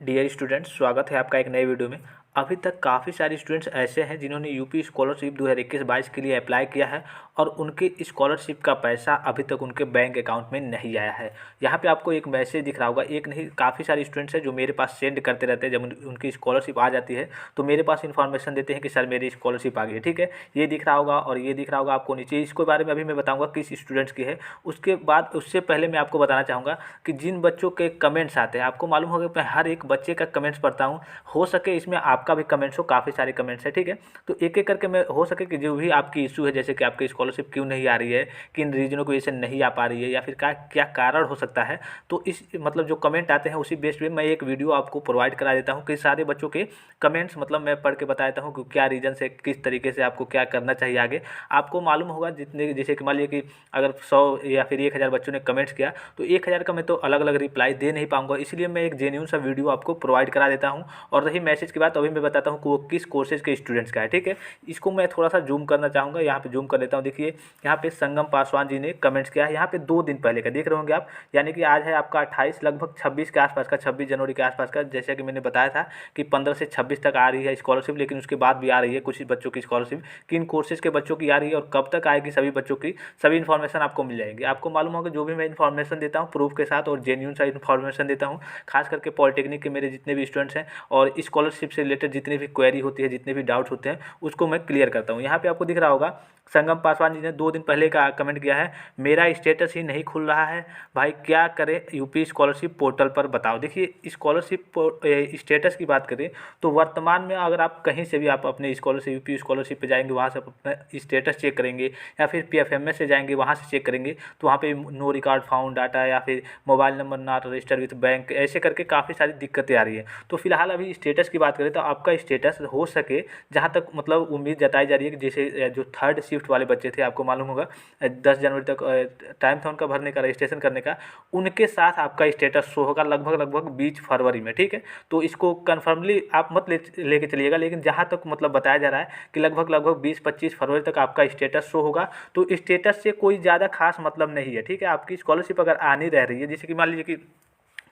Dear students, स्वागत है आपका एक नए वीडियो में। अभी तक काफ़ी सारे स्टूडेंट्स ऐसे हैं जिन्होंने यूपी स्कॉलरशिप 2021-22 के लिए अप्लाई किया है और उनके स्कॉलरशिप का पैसा अभी तक उनके बैंक अकाउंट में नहीं आया है। यहाँ पे आपको एक मैसेज दिख रहा होगा, एक नहीं काफ़ी सारे स्टूडेंट्स हैं जो मेरे पास सेंड करते रहते हैं। जब उनकी स्कॉलरशिप आ जाती है तो मेरे पास इन्फॉर्मेशन देते हैं कि सर मेरी स्कॉलरशिप आ गई है। ठीक है, ये दिख रहा होगा और ये दिख रहा होगा आपको नीचे। इसके बारे में अभी मैं बताऊँगा किस स्टूडेंट्स की है। उसके बाद उससे पहले मैं आपको बताना चाहूँगा कि जिन बच्चों के कमेंट्स आते हैं, आपको मालूम होगा मैं हर एक बच्चे का कमेंट्स पढ़ता हूँ। हो सके इसमें आपका भी कमेंट्स हो, काफ़ी सारे कमेंट्स हैं। ठीक है, तो एक एक करके मैं हो सके कि जो भी आपकी इशू है, जैसे कि आपकी स्कॉलरशिप क्यों नहीं आ रही है, किन रीजनों की वजह से नहीं आ पा रही है या फिर क्या क्या कारण हो सकता है, तो इस मतलब जो कमेंट आते हैं उसी बेस पे मैं एक वीडियो आपको प्रोवाइड करा देता हूँ कि सारे बच्चों के कमेंट्स मतलब मैं पढ़ के बता देता हूँ कि क्या रीज़न से किस तरीके से आपको क्या करना चाहिए आगे। आपको मालूम होगा जितने, जैसे कि मान लीजिए कि अगर 100 या फिर 1000 बच्चों ने कमेंट्स किया तो 1000 का मैं तो अलग अलग रिप्लाई दे नहीं पाऊंगा, इसलिए मैं एक जेन्युइन सा वीडियो आपको प्रोवाइड करा देता हूँ। और रही मैसेज की बात, अभी मैं बताता हूँ कि वो किस कोर्सेज के स्टूडेंट्स का है। ठीक है, इसको मैं थोड़ा सा जूम करना चाहूँगा, यहाँ पे जूम कर लेता हूँ। देखिए यहाँ पे संगम पासवान जी ने कमेंट्स किया है, यहाँ पे 2 दिन पहले का देख रहे होंगे आप, यानी कि आज है आपका 28, लगभग 26 के आसपास का, 26 जनवरी के आसपास का। जैसा कि मैंने बताया था कि 15 से 26 तक आ रही है स्कॉलरशिप, लेकिन उसके बाद भी आ रही है कुछ बच्चों की स्कॉलरशिप। किन कोर्सेज के बच्चों की आ रही है और कब तक आएगी, सभी बच्चों की सभी इन्फॉर्मेशन आपको मिल जाएगी। आपको मालूम होगा जो भी मैं इन्फॉर्मेशन देता हूँ प्रूफ के साथ और जेन्यून सा इन्फॉर्मेशन देता हूँ, खास करके पॉलिटेक्निक के मेरे जितने भी स्टूडेंट्स हैं और स्कॉलरशिप से रिलेटेड जितनी भी क्वेरी होती है, जितने भी डाउट्स होते हैं, उसको मैं क्लियर करता हूँ। यहाँ पे आपको दिख रहा होगा संगम पासवान जी ने 2 दिन पहले का कमेंट किया है, मेरा स्टेटस ही नहीं खुल रहा है भाई, क्या करें यूपी स्कॉलरशिप पोर्टल पर बताओ। देखिए स्कॉलरशिप स्टेटस की बात करें तो वर्तमान में अगर आप कहीं से भी आप अपने स्कॉलरशिप यूपी स्कॉलरशिप पे जाएंगे, वहाँ से आप अपना स्टेटस चेक करेंगे या फिर PFMS से जाएंगे वहाँ से चेक करेंगे, तो वहाँ पे नो रिकॉर्ड फाउंड डाटा या फिर mobile number not registered with bank, ऐसे करके काफ़ी सारी दिक्कतें आ रही है। तो फिलहाल अभी स्टेटस की बात करें तो आपका स्टेटस हो सके, जहाँ तक मतलब उम्मीद जताई जा रही है कि जैसे जो थर्ड शिफ्ट वाले बच्चे थे, आपको मालूम होगा 10 जनवरी तक टाइम था उनका भरने का, रजिस्ट्रेशन करने का, उनके साथ आपका स्टेटस शो होगा लगभग 20 फरवरी में। ठीक है, तो इसको कन्फर्मली आप मत लेके चलिएगा, लेकिन जहाँ तक मतलब बताया जा रहा है कि लगभग 20-25 फरवरी तक आपका स्टेटस शो होगा। तो स्टेटस से कोई ज़्यादा खास मतलब नहीं है। ठीक है, आपकी स्कॉलरशिप अगर आनी रह रही है, जैसे कि मान लीजिए कि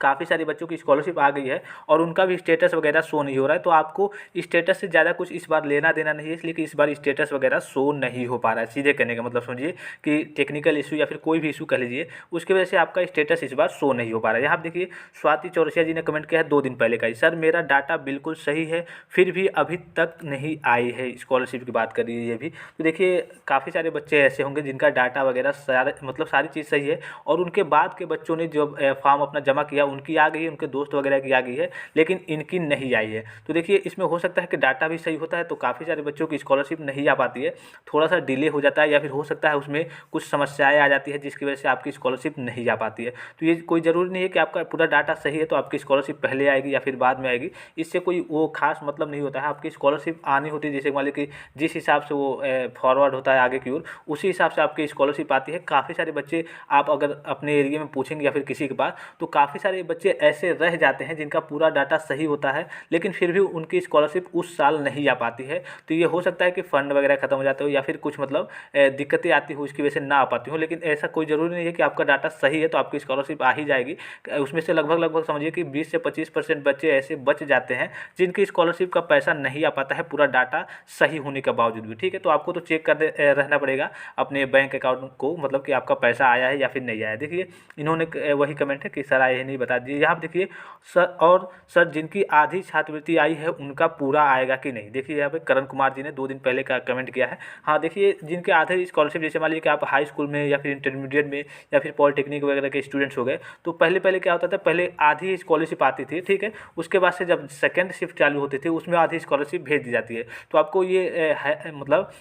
काफ़ी सारे बच्चों की स्कॉलरशिप आ गई है और उनका भी स्टेटस वगैरह शो नहीं हो रहा है, तो आपको स्टेटस से ज़्यादा कुछ इस बार लेना देना नहीं है, इसलिए कि इस बार स्टेटस वगैरह शो नहीं हो पा रहा है। सीधे कहने का मतलब समझिए कि टेक्निकल इशू या फिर कोई भी इशू कह लीजिए, उसकी वजह से आपका स्टेटस इस बार शो नहीं हो पा रहा है। यहाँ आप देखिए स्वाति चौरसिया जी ने कमेंट किया है 2 दिन पहले का ही, सर मेरा डाटा बिल्कुल सही है फिर भी अभी तक नहीं आई है स्कॉलरशिप की बात कर रही है ये भी। तो देखिए काफ़ी सारे बच्चे ऐसे होंगे जिनका डाटा वगैरह सारे मतलब सारी चीज़ सही है और उनके बाद के बच्चों ने जो फॉर्म अपना जमा किया उनकी आ गई है, उनके दोस्त वगैरह की आ गई है, लेकिन इनकी नहीं आई है। तो देखिए इसमें हो सकता है कि डाटा भी सही होता है तो काफ़ी सारे बच्चों की स्कॉलरशिप नहीं आ पाती है, थोड़ा सा डिले हो जाता है या फिर हो सकता है उसमें कुछ समस्याएं आ जाती है जिसकी वजह से आपकी स्कॉलरशिप नहीं आ पाती है। तो ये कोई ज़रूरी नहीं है कि आपका पूरा डाटा सही है तो आपकी स्कॉलरशिप पहले आएगी या फिर बाद में आएगी, इससे कोई वो खास मतलब नहीं होता है। आपकी स्कॉलरशिप आनी होती है, जैसे मान लीजिए कि जिस हिसाब से वो फॉरवर्ड होता है आगे की ओर, उसी हिसाब से आपकी स्कॉलरशिप आती है। काफ़ी सारे बच्चे आप अगर अपने एरिया में पूछेंगे या फिर किसी के पास, तो काफ़ी सारे बच्चे ऐसे रह जाते हैं जिनका पूरा डाटा सही होता है लेकिन फिर भी उनकी स्कॉलरशिप उस साल नहीं आ पाती है। तो ये हो सकता है कि फ़ंड वगैरह खत्म हो जाते हो या फिर कुछ मतलब दिक्कतें आती हो, इसकी वजह से ना आ पाती हो, लेकिन ऐसा कोई ज़रूरी नहीं है कि आपका डाटा सही है तो आपकी स्कॉलरशिप आ ही जाएगी। उसमें से लगभग समझिए कि 20 से 25% बच्चे ऐसे बच जाते हैं जिनकी स्कॉलरशिप का पैसा नहीं आ पाता है पूरा डाटा सही होने के बावजूद भी। ठीक है, तो आपको तो चेक करते रहना पड़ेगा अपने बैंक अकाउंट को, मतलब कि आपका पैसा आया है या फिर नहीं आया है। देखिए इन्होंने वही कमेंट है कि सर आए ही नहीं बता दीजिए। यहाँ देखिए सर जिनकी आधी छात्रवृत्ति आई है उनका पूरा आएगा कि नहीं। देखिए यहाँ पे करण कुमार जी ने 2 दिन पहले का कमेंट किया है। हाँ देखिए जिनके आधे स्कॉलरशिप, जैसे मान लीजिए कि आप हाई स्कूल में या फिर इंटरमीडिएट में या फिर पॉलिटेक्निक वगैरह के स्टूडेंट्स हो गए, तो पहले क्या होता था, पहले आधी स्कॉलरशिप आती थी। ठीक है, उसके बाद से जब सेकेंड शिफ्ट चालू होती थी उसमें आधी स्कॉलरशिप भेज दी जाती है। तो आपको ये मतलब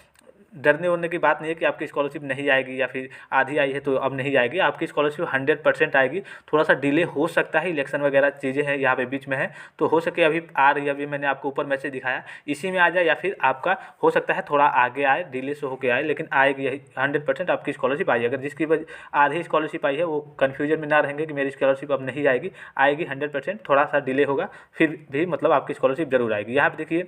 डरने वरने की बात नहीं है कि आपकी स्कॉलरशिप नहीं आएगी या फिर आधी आई है तो अब नहीं आएगी, आपकी स्कॉलरशिप 100% आएगी। थोड़ा सा डिले हो सकता है, इलेक्शन वगैरह चीज़ें हैं यहाँ पे बीच में है, तो हो सके अभी आ रही है, अभी मैंने आपको ऊपर मैसेज दिखाया इसी में आ जाए या फिर आपका हो सकता है थोड़ा आगे आए, डिले से होके आए, लेकिन आएगी 100% आपकी स्कॉलरशिप आई। अगर जिसकी आधी स्कॉलरशिप आई है वो कन्फ्यूजन में ना रहेंगे कि मेरी स्कॉलरशिप अब नहीं आएगी 100%, थोड़ा सा डिले होगा फिर भी मतलब आपकी स्कॉलरशिप जरूर आएगी। यहाँ पर देखिए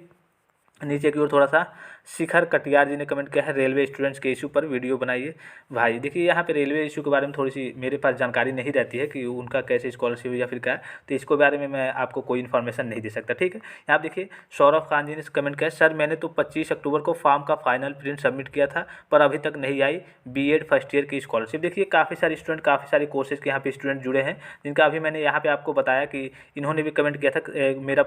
नीचे की ओर थोड़ा सा शिखर कटियार जी ने कमेंट किया है, रेलवे स्टूडेंट्स के इशू पर वीडियो बनाइए। भाई देखिए, यहाँ पे रेलवे इशू के बारे में थोड़ी सी मेरे पास जानकारी नहीं रहती है कि उनका कैसे स्कॉलरशिप या फिर क्या है, तो इसके बारे में मैं आपको कोई इन्फॉर्मेशन नहीं दे सकता, ठीक है। यहाँ आप देखिए, सौरभ खान जी ने कमेंट किया है, सर मैंने तो 25 अक्टूबर को फॉर्म का फाइनल प्रिंट सबमिट किया था, पर अभी तक नहीं आई बीएड फर्स्ट ईयर की स्कॉलरशिप। देखिए, काफ़ी सारे स्टूडेंट, काफ़ी सारे कोर्सेज के यहाँ पे स्टूडेंट जुड़े हैं, जिनका अभी मैंने यहाँ पे आपको बताया कि इन्होंने भी कमेंट किया था, मेरा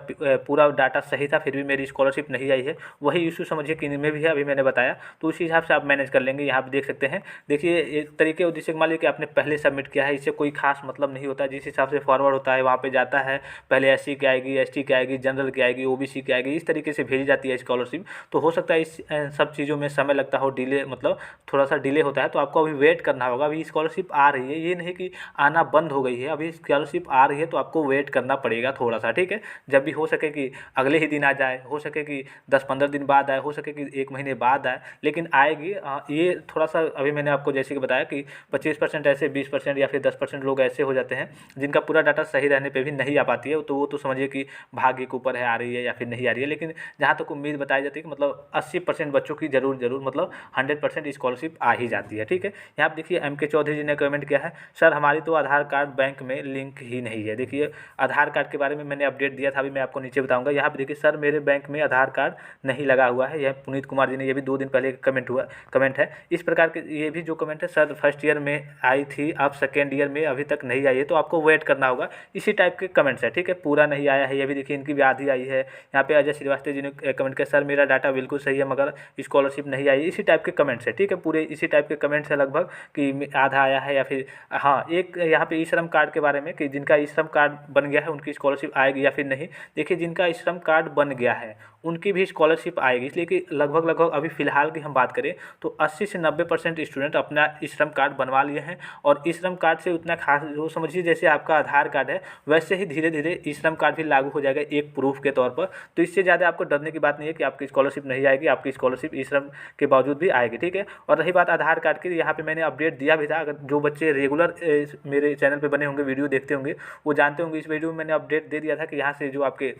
पूरा डाटा सही था, फिर भी मेरी स्कॉलरशिप नहीं आई है। वही इशू समझिए कि इनमें भी है, अभी मैंने बताया, तो उसी हिसाब से आप मैनेज कर लेंगे। यहाँ पे देख सकते हैं, देखिए एक तरीके जैसे मान लीजिए कि आपने पहले सबमिट किया है, इससे कोई खास मतलब नहीं होता। जिस हिसाब से फॉरवर्ड होता है वहाँ पे जाता है, पहले एससी की आएगी, एसटी की आएगी, जनरल की आएगी, ओबीसी की आएगी, इस तरीके से भेजी जाती है स्कॉलरशिप। तो हो सकता है इस सब चीज़ों में समय लगता हो, डिले मतलब थोड़ा सा डिले होता है, तो आपको अभी वेट करना होगा। अभी स्कॉलरशिप आ रही है, ये नहीं कि आना बंद हो गई है, अभी स्कॉलरशिप आ रही है, तो आपको वेट करना पड़ेगा थोड़ा सा, ठीक है। जब भी हो सके कि अगले ही दिन आ जाए, हो सके कि 10-15 दिन बाद आए, हो सके कि 1 महीने बाद आए, लेकिन आएगी। ये थोड़ा सा अभी मैंने आपको जैसे कि बताया कि 25% ऐसे, 20% या फिर 10% लोग ऐसे हो जाते हैं जिनका पूरा डाटा सही रहने पे भी नहीं आ पाती है, तो वो तो समझिए कि भाग्य के ऊपर है, आ रही है या फिर नहीं आ रही है। लेकिन जहाँ तक उम्मीद बताई जाती है कि मतलब 80% बच्चों की जरूर मतलब 100% स्कॉलरशिप आ ही जाती है, ठीक है। यहाँ आप देखिए, एम के चौधरी जी ने कमेंट किया है, सर हमारी तो आधार कार्ड बैंक में लिंक ही नहीं है। देखिए, आधार कार्ड के बारे में मैंने अपडेट दिया था, अभी मैं आपको नीचे बताऊंगा। यहाँ पे देखिए, सर मेरे बैंक में आधार कार्ड नहीं लगा हुआ है। यह पुनीत कुमार जी ने, ये भी 2 दिन पहले कमेंट है। इस प्रकार के ये भी जो कमेंट है, सर फर्स्ट ईयर में आई थी, अब सेकेंड ईयर में अभी तक नहीं आई है, तो आपको वेट करना होगा। इसी टाइप के कमेंट्स है, ठीक है। पूरा नहीं आया है, ये भी देखिए, इनकी भी आधी आई है। यहाँ पे अजय श्रीवास्तव जी ने कमेंट किया, सर मेरा डाटा बिल्कुल सही है मगर स्कॉलरशिप नहीं आई। इसी टाइप के कमेंट्स है, ठीक है, पूरे इसी टाइप के कमेंट्स है लगभग, कि आधा आया है या फिर हाँ। एक यहाँ पे ई श्रम कार्ड के बारे में, कि जिनका ई श्रम कार्ड बन गया है उनकी स्कॉलरशिप आएगी या फिर नहीं। देखिए, जिनका ई श्रम कार्ड बन गया है उनकी भी स्कॉलरशिप आएगी, इसलिए कि लगभग अभी फ़िलहाल की हम बात करें तो 80 से 90% स्टूडेंट अपना ई श्रम कार्ड बनवा लिए हैं। और ई श्रम कार्ड से उतना खास, जो समझिए जैसे आपका आधार कार्ड है, वैसे ही धीरे धीरे ई श्रम कार्ड भी लागू हो जाएगा एक प्रूफ के तौर पर। तो इससे ज़्यादा आपको डरने की बात नहीं है कि आपकी स्कॉलरशिप नहीं आएगी, आपकी स्कॉलरशिप ई श्रम के बावजूद भी आएगी, ठीक है। और रही बात आधार कार्ड की, यहाँ पे मैंने अपडेट दिया भी था। अगर जो बच्चे रेगुलर मेरे चैनल पर बने होंगे, वीडियो देखते होंगे, वो जानते होंगे, इस वीडियो में मैंने अपडेट दे दिया था कि यहाँ से जो आपके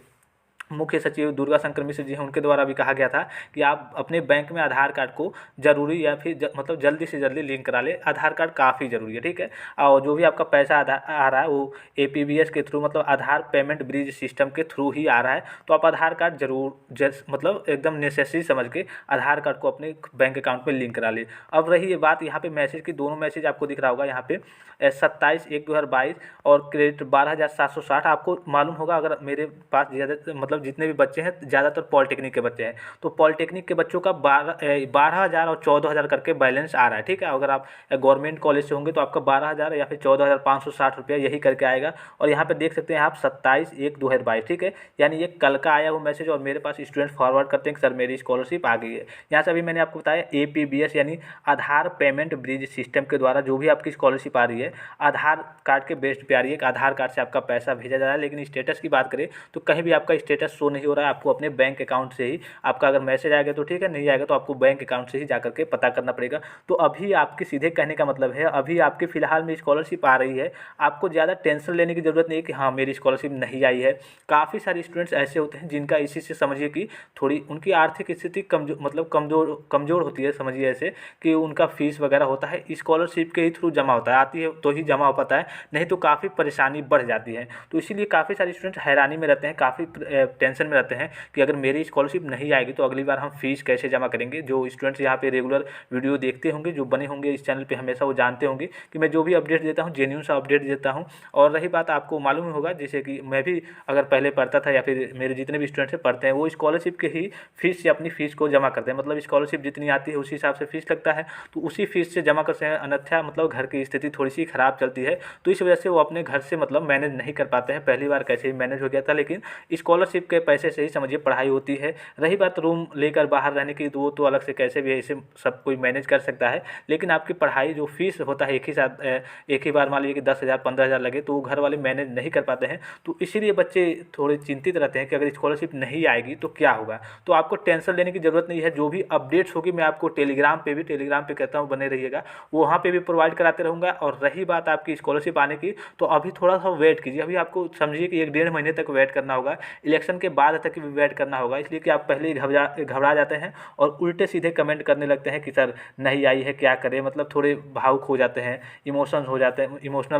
मुख्य सचिव दुर्गा शंकर मिश्र जी हैं, उनके द्वारा भी कहा गया था कि आप अपने बैंक में आधार कार्ड को जरूरी या फिर मतलब जल्दी से जल्दी लिंक करा ले। आधार कार्ड काफ़ी ज़रूरी है, ठीक है। और जो भी आपका पैसा आ रहा है वो एपीबीएस के थ्रू, मतलब आधार पेमेंट ब्रिज सिस्टम के थ्रू ही आ रहा है। तो आप आधार कार्ड जरूर मतलब एकदम नेसेसरी समझ के आधार कार्ड को अपने बैंक अकाउंट में लिंक करा ले। अब रही ये बात यहाँ पे मैसेज की, दोनों मैसेज आपको दिख रहा होगा यहाँ पे, 27/1/2022 और क्रेडिट 12,760। आपको मालूम होगा, अगर मेरे पास ज़्यादा मतलब जितने भी बच्चे हैं, ज़्यादातर पॉलिटेक्निक के बच्चे हैं, तो पॉलिटेक्निक के बच्चों का 12,000 और 14,000 करके बैलेंस आ रहा है, ठीक है। अगर आप गवर्नमेंट कॉलेज से होंगे तो आपका 12,000 या फिर 14,560 रुपया यही करके आएगा। और यहाँ पे देख सकते हैं आप 27/1/2022, ठीक है। यानी ये कल का आया वो मैसेज, और मेरे पास स्टूडेंट फॉरवर्ड करते हैं कि सर मेरी स्कॉलरशिप आ गई है। यहाँ से अभी मैंने आपको बताया एपीबीएस यानी आधार पेमेंट ब्रिज सिस्टम के द्वारा जो भी आपकी स्कॉलरशिप आ रही है, आधार कार्ड के बेस्ड पे आ रही है। आधार कार्ड से आपका पैसा भेजा जा रहा है। लेकिन स्टेटस की बात करें तो कहीं भी आपका स्टेटस शो नहीं हो रहा है। आपको अपने बैंक अकाउंट से ही, आपका अगर मैसेज आएगा तो ठीक है, नहीं आएगा तो आपको बैंक अकाउंट से ही जाकर के पता करना पड़ेगा। तो अभी आपके सीधे कहने का मतलब है, अभी आपके फिलहाल में स्कॉलरशिप आ रही है, आपको ज़्यादा टेंशन लेने की ज़रूरत नहीं है कि हाँ मेरी स्कॉलरशिप नहीं आई है। काफ़ी सारे स्टूडेंट्स ऐसे होते हैं जिनका इसी से समझिए कि थोड़ी उनकी आर्थिक स्थिति कमज़ोर होती है, समझिए ऐसे कि उनका फीस वगैरह होता है स्कॉलरशिप के ही थ्रू जमा होता है, आती है तो ही जमा हो पाता है, नहीं तो काफ़ी परेशानी बढ़ जाती है। तो इसीलिए काफ़ी सारे स्टूडेंट हैरानी में रहते हैं, काफ़ी टेंशन में रहते हैं कि अगर मेरी स्कॉलरशिप नहीं आएगी तो अगली बार हम फीस कैसे जमा करेंगे। जो स्टूडेंट्स यहाँ पे रेगुलर वीडियो देखते होंगे, जो बने होंगे इस चैनल पे हमेशा, वो जानते होंगे कि मैं जो भी अपडेट देता हूँ जेन्युइन सा अपडेट देता हूँ। और रही बात, आपको मालूम होगा जैसे कि मैं भी अगर पहले पढ़ता था या फिर मेरे जितने भी स्टूडेंट्स पढ़ते हैं, वो स्कॉलरशिप के ही फीस से अपनी फ़ीस को जमा करते हैं। मतलब स्कॉलरशिप जितनी आती है उसी हिसाब से फीस लगता है, तो उसी फीस से जमा करते हैं। अन्यथा मतलब घर की स्थिति थोड़ी सी ख़राब चलती है, तो इस वजह से वो अपने घर से मतलब मैनेज नहीं कर पाते हैं। पहली बार कैसे ही मैनेज हो गया था, लेकिन स्कॉलरशिप के पैसे से ही समझिए पढ़ाई होती है। रही बात रूम लेकर बाहर रहने की, तो वो तो अलग से कैसे भी ऐसे सब कोई मैनेज कर सकता है। लेकिन आपकी पढ़ाई जो फीस होता है एक ही बार मान लीजिए कि 10,000 15,000 लगे, तो वो घर वाले मैनेज नहीं कर पाते हैं। तो इसीलिए बच्चे थोड़े चिंतित रहते हैं कि अगर स्कॉलरशिप नहीं आएगी तो क्या होगा। तो आपको टेंशन लेने की ज़रूरत नहीं है। जो भी अपडेट्स होगी मैं आपको टेलीग्राम पे कहता हूँ बने रहिएगा, वहाँ पे भी प्रोवाइड कराते रहूँगा। और रही बात आपकी स्कॉलरशिप आने की, तो अभी थोड़ा सा वेट कीजिए। अभी आपको समझिए कि 1 डेढ़ महीने तक वेट करना होगा। इलेक्शन नोटिफिकेशन के बाद तक भी वेट करना होगा, इसलिए कि आप पहले ही घबरा जाते हैं और उल्टे सीधे कमेंट करने लगते हैं कि सर नहीं आई है, क्या करें, मतलब थोड़े भावुक हो जाते हैं, इमोशनल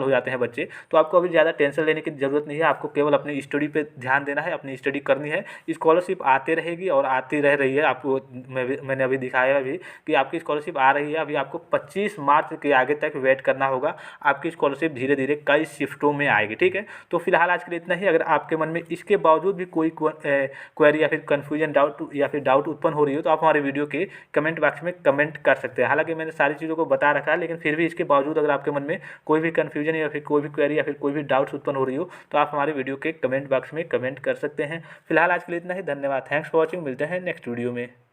हो जाते हैं बच्चे। तो आपको अभी ज़्यादा टेंशन लेने की ज़रूरत नहीं है, आपको केवल अपनी स्टडी पे ध्यान देना है, अपनी स्टडी करनी है। स्कॉलरशिप आते रहेगी और आती रह रही है। आपको मैंने अभी दिखाया भी कि आपकी स्कॉलरशिप आ रही है। अभी आपको 25 मार्च के आगे तक वेट करना होगा, आपकी स्कॉलरशिप धीरे धीरे कई शिफ्टों में आएगी। ठीक है, तो फिलहाल आज के लिए इतना ही। अगर आपके मन में इसके बावजूद भी कोई क्वेरी या फिर कन्फ्यूजन डाउट उत्पन्न हो रही हो तो आप हमारे वीडियो के कमेंट बॉक्स में कमेंट कर सकते हैं। हालांकि मैंने सारी चीज़ों को बता रखा है, लेकिन फिर भी इसके बावजूद अगर आपके मन में कोई भी कन्फ्यूजन या फिर कोई भी क्वेरी या फिर कोई भी डाउट्स उत्पन्न हो रही हो तो आप हमारे वीडियो के कमेंट बॉक्स में कमेंट कर सकते हैं। फिलहाल आज के लिए इतना ही। धन्यवाद। Thanks for watching. मिलते हैं नेक्स्ट वीडियो में।